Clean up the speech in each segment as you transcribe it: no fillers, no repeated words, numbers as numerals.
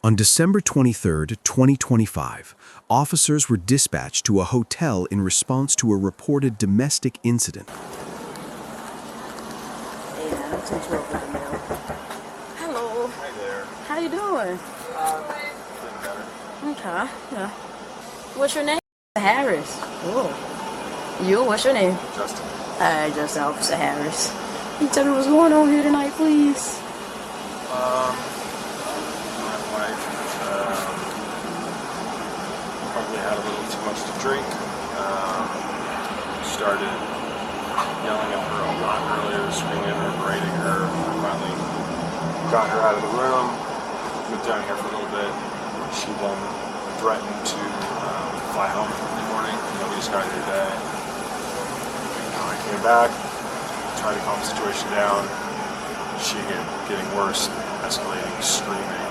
On December 23, 2025, officers were dispatched to a hotel in response to a reported domestic incident. Hello. Hi there. How you doing? Feeling better. Okay. Yeah. What's your name? Harris. Oh. You? What's your name? Justin. Hi, Justin. Officer Harris. Can you tell me what's going on here tonight, please? My wife probably had a little too much to drink. Started yelling at her a lot earlier, screaming at her, berating her. I finally got her out of the room, moved down here for a little bit. She then threatened to fly home in the morning. We just got here today. I came back, tried to calm the situation down. She getting worse, escalating, screaming.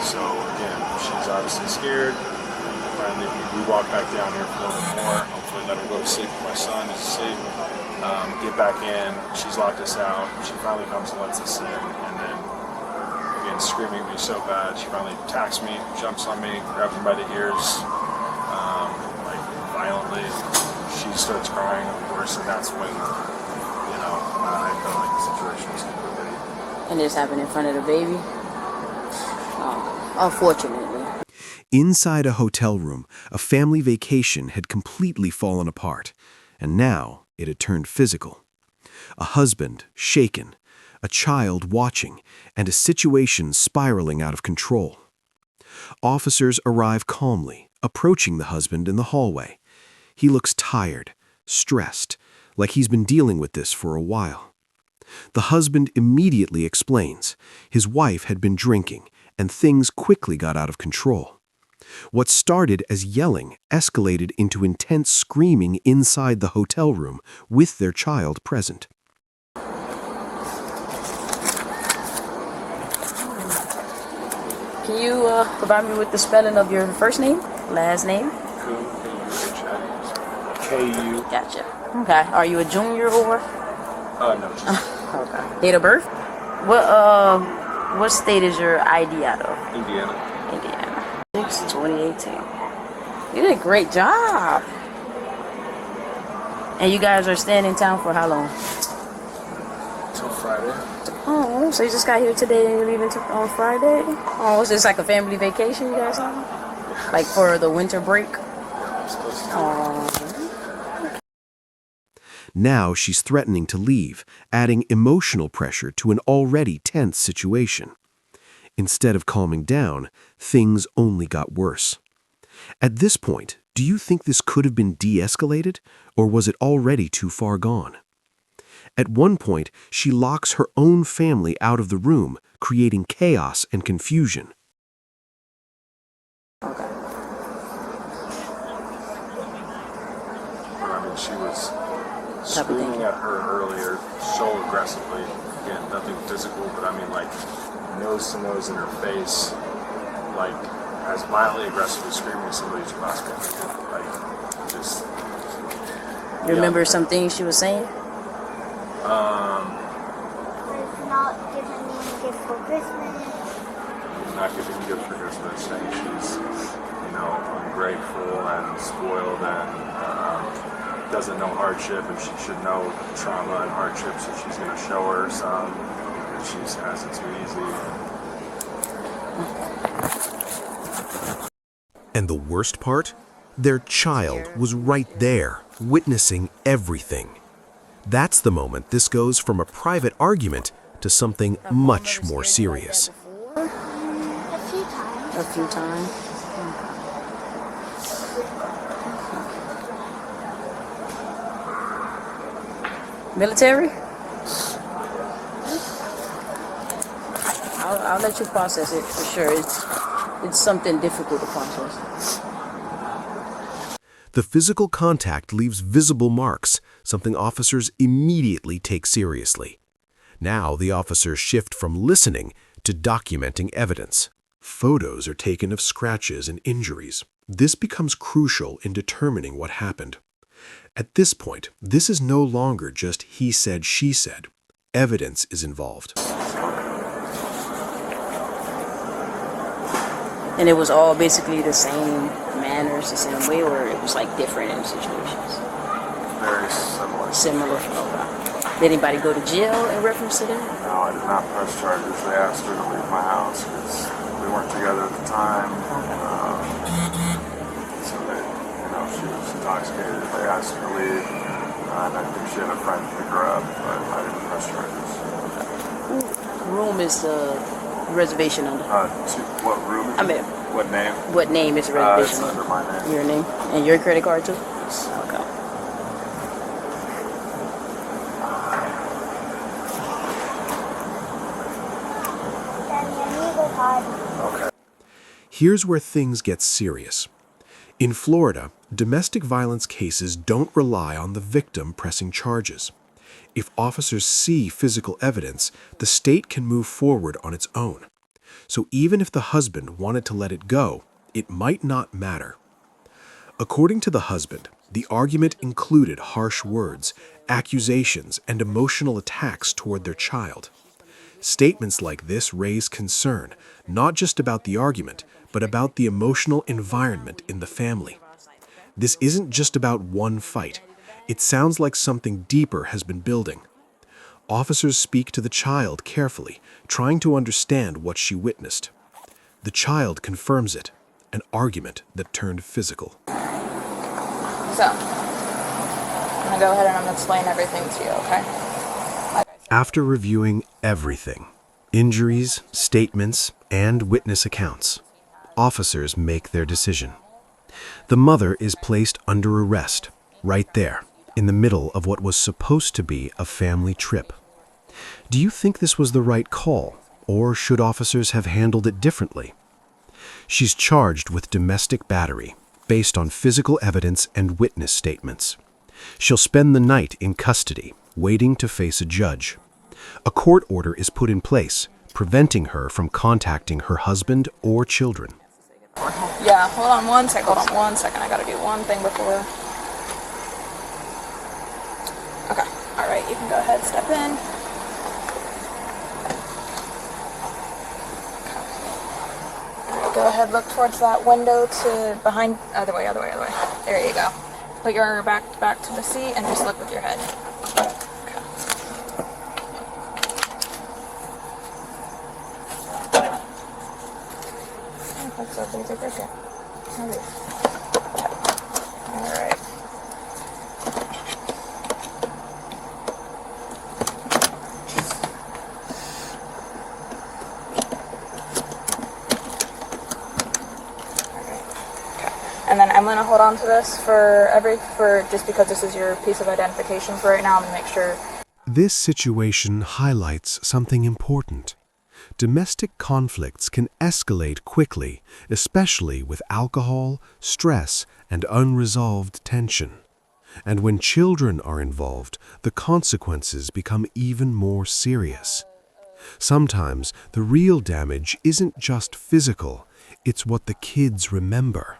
So again, she's obviously scared. Finally, we walk back down here for a little bit more. Hopefully let her go to sleep. My son is asleep. Get back in. She's locked us out. She finally comes and lets us in. And then, again, screaming at me so bad. She finally attacks me, jumps on me, grabs me by the ears, like violently. She starts crying, of course, and that's when, I felt like the situation was completely... And this happened in front of the baby? Oh, unfortunately. Inside a hotel room, a family vacation had completely fallen apart, and now it had turned physical. A husband shaken, a child watching, and a situation spiraling out of control. Officers arrive calmly, approaching the husband in the hallway. He looks tired, stressed, like he's been dealing with this for a while. The husband immediately explains his wife had been drinking, and things quickly got out of control. What started as yelling escalated into intense screaming inside the hotel room with their child present. Can you provide me with the spelling of your first name, last name? K-U. Gotcha. Okay. Are you a junior or? No, just... Okay. Date of birth? What state is your ID out of? Indiana. Indiana. 6/2018. You did a great job. And you guys are staying in town for how long? Till Friday. Oh, so you just got here today and you're leaving on Friday? Oh, is this like a family vacation you guys on? Like for the winter break? Yeah, I'm supposed to. Oh. Now she's threatening to leave, adding emotional pressure to an already tense situation. Instead of calming down, things only got worse. At this point, do you think this could have been de-escalated, or was it already too far gone? At one point, she locks her own family out of the room, creating chaos and confusion. Okay. She was screaming at her earlier so aggressively. Again, nothing physical, but like nose to nose in her face, like as violently aggressively screaming at somebody who's possible. Like just. You remember some things she was saying? Not giving me a gift for Christmas. Not giving me a gift for Christmas, saying she's, ungrateful and spoiled and doesn't know hardship, and she should know trauma and hardship, so she's going to show her some, because she has it too easy. And the worst part? Their child was right there, witnessing everything. That's the moment this goes from a private argument to something much more serious. A few times. A few times. Military? I'll let you process it for sure. It's something difficult to process. The physical contact leaves visible marks, something officers immediately take seriously. Now the officers shift from listening to documenting evidence. Photos are taken of scratches and injuries. This becomes crucial in determining what happened. At this point, this is no longer just he said, she said. Evidence is involved. And it was all basically the same manners, the same way, or it was like different in situations? Very similar. Similar. Okay. Did anybody go to jail in reference to that? No, I did not press charges. They asked her to leave my house because we weren't together at the time. So they, she was intoxicated. They asked her to leave. And I think she had a friend pick her up, but I didn't press charges. What room is the reservation under? What room is it? What name? What name is the reservation It's under my name. Your name? And your credit card too? Yes. Okay. Okay. Here's where things get serious. In Florida, domestic violence cases don't rely on the victim pressing charges. If officers see physical evidence, the state can move forward on its own. So even if the husband wanted to let it go, it might not matter. According to the husband, the argument included harsh words, accusations, and emotional attacks toward their child. Statements like this raise concern, not just about the argument, but about the emotional environment in the family. This isn't just about one fight. It sounds like something deeper has been building. Officers speak to the child carefully, trying to understand what she witnessed. The child confirms it, an argument that turned physical. So, I'm going to go ahead and I'm going to explain everything to you, okay? After reviewing everything, injuries, statements, and witness accounts, officers make their decision. The mother is placed under arrest, right there, in the middle of what was supposed to be a family trip. Do you think this was the right call, or should officers have handled it differently? She's charged with domestic battery, based on physical evidence and witness statements. She'll spend the night in custody, waiting to face a judge. A court order is put in place, preventing her from contacting her husband or children. Yeah, hold on one second. I gotta do one thing before. Okay, alright, you can go ahead, step in. Alright, go ahead, look towards that window to behind, other way. There you go. Put your back to the seat and just look with your head. Okay. That's so basic right there. Alright. And then I'm gonna hold on to this for just because this is your piece of identification for right now. I'm gonna make sure. This situation highlights something important. Domestic conflicts can escalate quickly, especially with alcohol, stress, and unresolved tension. And when children are involved, the consequences become even more serious. Sometimes the real damage isn't just physical, it's what the kids remember.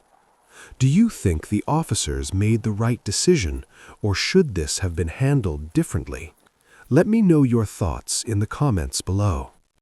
Do you think the officers made the right decision, or should this have been handled differently? Let me know your thoughts in the comments below.